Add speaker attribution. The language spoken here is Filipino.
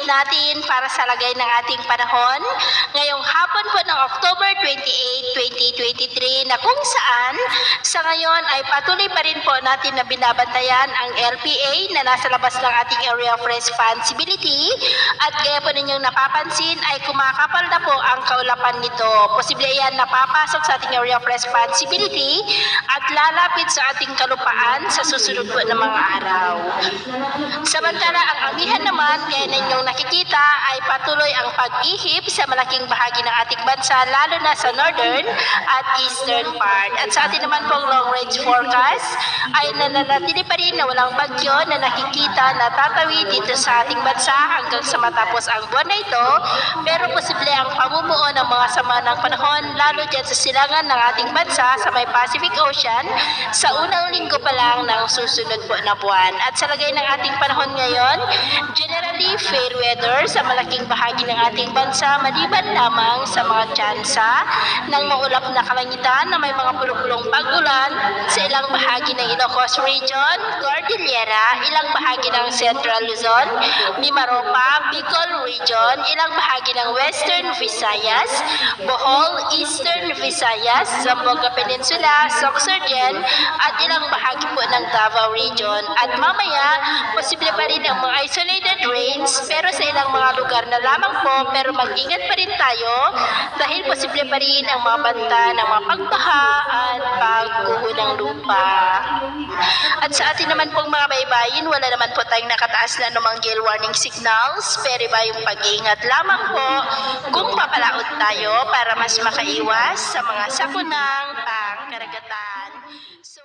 Speaker 1: natin para sa lagay ng ating panahon ngayong hapon po ng October 28, 2023 na kung saan sa ngayon ay patuloy pa rin po natin na binabantayan ang LPA na nasa labas ng ating area of responsibility at gaya po ninyong napapansin ay kumakapal na po ang kaulapan nito. Posible yan napapasok sa ating area of responsibility at lalapit sa ating kalupaan sa susunod po ng mga araw. Samantala ang amihan naman gaya ninyong nakikita ay patuloy ang pag-ihip sa malaking bahagi ng ating bansa lalo na sa northern at eastern part. At sa atin naman pong long range forecast ay nananatili pa rin na walang bagyo na nakikita na tatawid dito sa ating bansa hanggang sa matapos ang buwan na ito, pero posible ang pamumuo ng mga sama ng panahon lalo dyan sa silangan ng ating bansa sa may Pacific Ocean sa unang linggo pa lang ng susunod po na buwan. At sa lagay ng ating panahon ngayon, generally fair weather sa malaking bahagi ng ating bansa maliban lamang sa mga tsansa ng maulap na kalangitan na may mga pulong-pulong pag-ulan sa ilang bahagi ng Ilocos Region, Cordillera, ilang bahagi ng Central Luzon, Mimaropa, Bicol Region, ilang bahagi ng Western Visayas, Bohol, Eastern Visayas, Zamboanga Peninsula, Sorsogon, at ilang bahagi po ng Davao Region. At mamaya, posible pa rin ang mga isolated rains pero sa ilang mga lugar na lamang po, pero mag-ingat pa rin tayo dahil posible pa rin ang mga banta ng mga pagbaha at pagguho ng lupa. At sa atin naman pong mga baybayin, wala naman po tayong nakataas na anumang gale warning signals, pero iba yung pag-iingat lamang po kung papalaot tayo para mas makaiwas sa mga sakunang pangkaragatan. So,